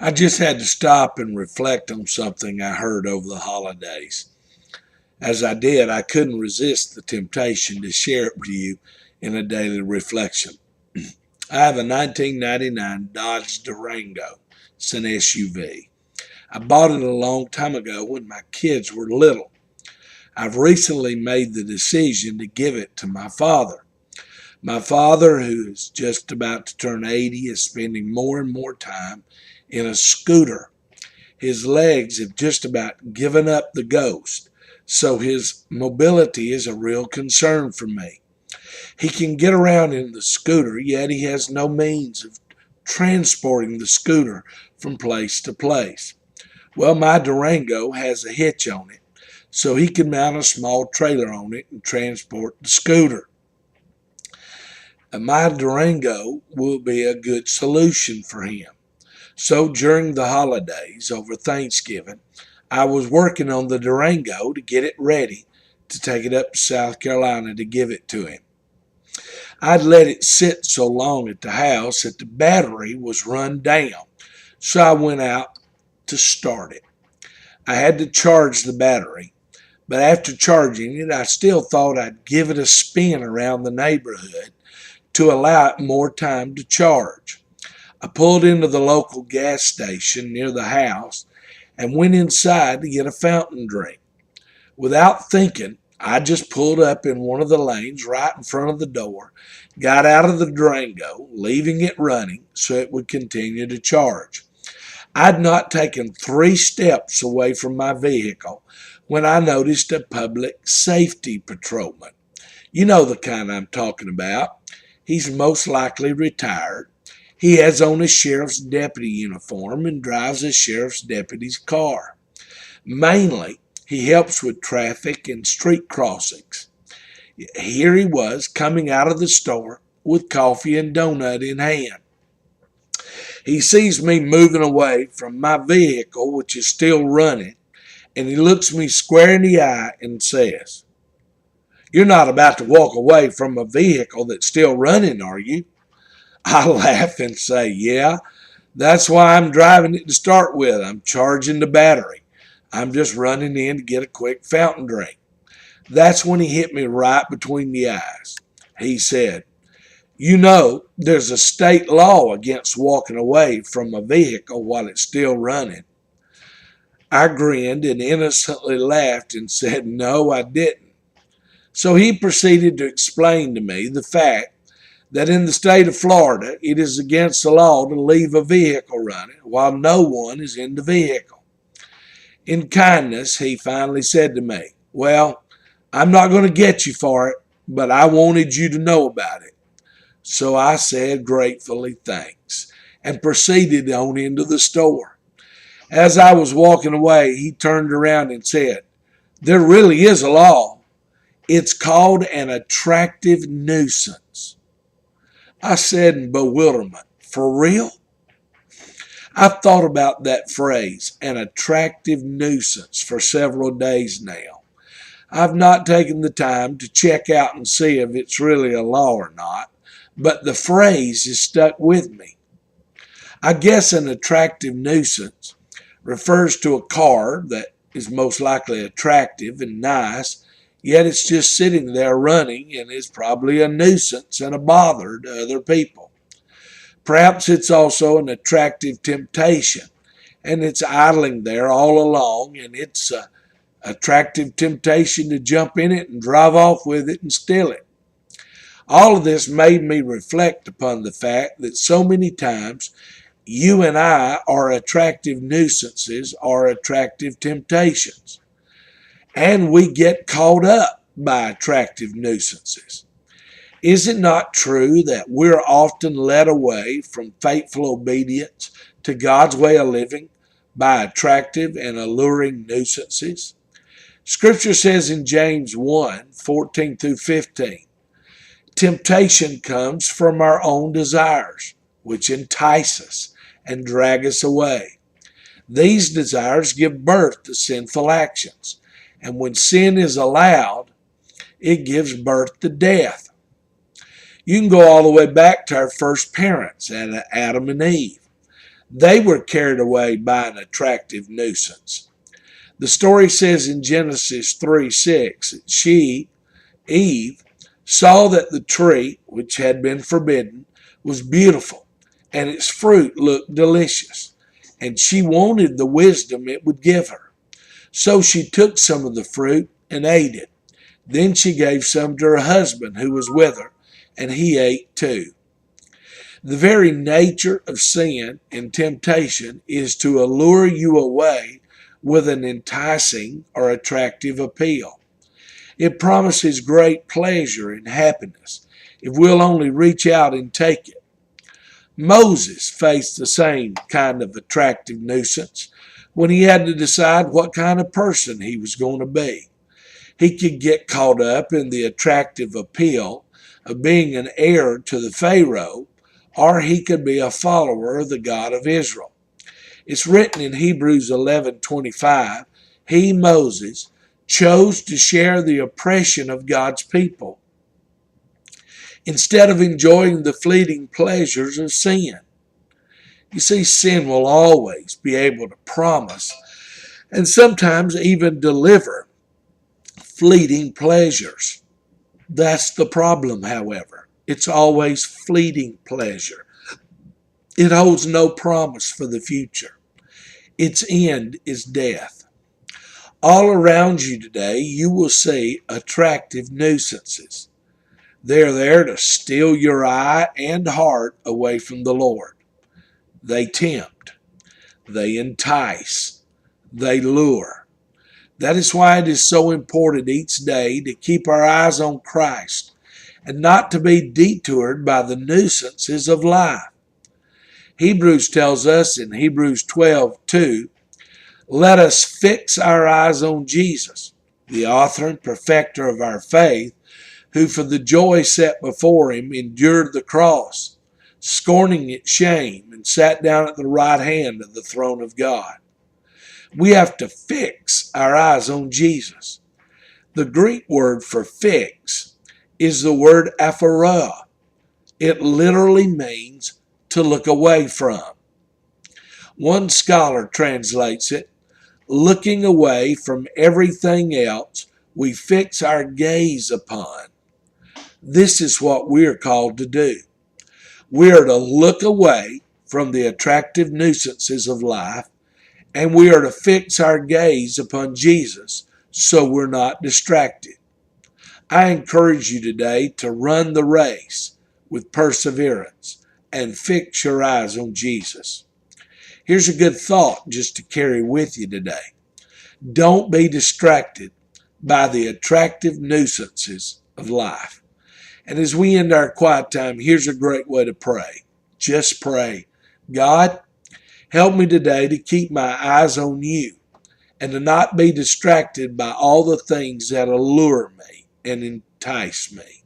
I just had to stop and reflect on something I heard over the holidays. As I did, I couldn't resist the temptation to share it with you in a daily reflection. I have a 1999 Dodge Durango. It's an SUV. I bought it a long time ago when my kids were little. I've recently made the decision to give it to my father. My father, who is just about to turn 80, is spending more and more time in a scooter. His legs have just about given up the ghost, so his mobility is a real concern for me. He can get around in the scooter, yet he has no means of transporting the scooter from place to place. Well, my Durango has a hitch on it, so he can mount a small trailer on it and transport the scooter. My Durango will be a good solution for him. So during the holidays over Thanksgiving, I was working on the Durango to get it ready to take it up to South Carolina to give it to him. I'd let it sit so long at the house that the battery was run down, so I went out to start it. I had to charge the battery, but after charging it, I still thought I'd give it a spin around the neighborhood to allow it more time to charge. I pulled into the local gas station near the house and went inside to get a fountain drink. Without thinking, I just pulled up in one of the lanes right in front of the door, got out of the Durango, leaving it running so it would continue to charge. I'd not taken 3 steps away from my vehicle when I noticed a public safety patrolman. You know the kind I'm talking about. He's most likely retired. He has on a sheriff's deputy uniform and drives a sheriff's deputy's car. Mainly, he helps with traffic and street crossings. Here he was coming out of the store with coffee and donut in hand. He sees me moving away from my vehicle, which is still running, and he looks me square in the eye and says, "You're not about to walk away from a vehicle that's still running, are you?" I laugh and say, "Yeah, that's why I'm driving it to start with. I'm charging the battery. I'm just running in to get a quick fountain drink." That's when he hit me right between the eyes. He said, "You know, there's a state law against walking away from a vehicle while it's still running." I grinned and innocently laughed and said, "No, I didn't." So he proceeded to explain to me the fact that in the state of Florida, it is against the law to leave a vehicle running while no one is in the vehicle. In kindness, he finally said to me, "Well, I'm not going to get you for it, but I wanted you to know about it." So I said gratefully thanks and proceeded on into the store. As I was walking away, he turned around and said, "There really is a law. It's called an attractive nuisance." I said in bewilderment, "For real?" I've thought about that phrase, an attractive nuisance, for several days now. I've not taken the time to check out and see if it's really a law or not, but the phrase is stuck with me. I guess an attractive nuisance refers to a car that is most likely attractive and nice, yet it's just sitting there running and is probably a nuisance and a bother to other people. Perhaps it's also an attractive temptation, and it's idling there all along, and it's an attractive temptation to jump in it and drive off with it and steal it. All of this made me reflect upon the fact that so many times you and I are attractive nuisances or attractive temptations, and we get caught up by attractive nuisances. Is it not true that we're often led away from faithful obedience to God's way of living by attractive and alluring nuisances? Scripture says in James 1:14 through 15, "Temptation comes from our own desires, which entice us and drag us away. These desires give birth to sinful actions, and when sin is allowed, it gives birth to death." You can go all the way back to our first parents, Adam and Eve. They were carried away by an attractive nuisance. The story says in Genesis 3:6, she, Eve, saw that the tree, which had been forbidden, was beautiful, and its fruit looked delicious, and she wanted the wisdom it would give her. So she took some of the fruit and ate it. Then she gave some to her husband who was with her, and he ate too. The very nature of sin and temptation is to allure you away with an enticing or attractive appeal. It promises great pleasure and happiness if we'll only reach out and take it. Moses faced the same kind of attractive nuisance when he had to decide what kind of person he was going to be. He could get caught up in the attractive appeal of being an heir to the Pharaoh, or he could be a follower of the God of Israel. It's written in Hebrews 11:25, he, Moses, chose to share the oppression of God's people instead of enjoying the fleeting pleasures of sin. You see, sin will always be able to promise and sometimes even deliver fleeting pleasures. That's the problem, however. It's always fleeting pleasure. It holds no promise for the future. Its end is death. All around you today, you will see attractive nuisances. They're there to steal your eye and heart away from the Lord. They tempt, they entice, they lure. That is why it is so important each day to keep our eyes on Christ and not to be detoured by the nuisances of life. Hebrews tells us in Hebrews 12:2, let us fix our eyes on Jesus, the author and perfecter of our faith, who for the joy set before him endured the cross, scorning its shame, and sat down at the right hand of the throne of God. We have to fix our eyes on Jesus. The Greek word for fix is the word aphora. It literally means to look away from. One scholar translates it, looking away from everything else we fix our gaze upon. This is what we are called to do. We are to look away from the attractive nuisances of life, and we are to fix our gaze upon Jesus so we're not distracted. I encourage you today to run the race with perseverance and fix your eyes on Jesus. Here's a good thought just to carry with you today. Don't be distracted by the attractive nuisances of life. And as we end our quiet time, here's a great way to pray. Just pray, God, help me today to keep my eyes on you and to not be distracted by all the things that allure me and entice me.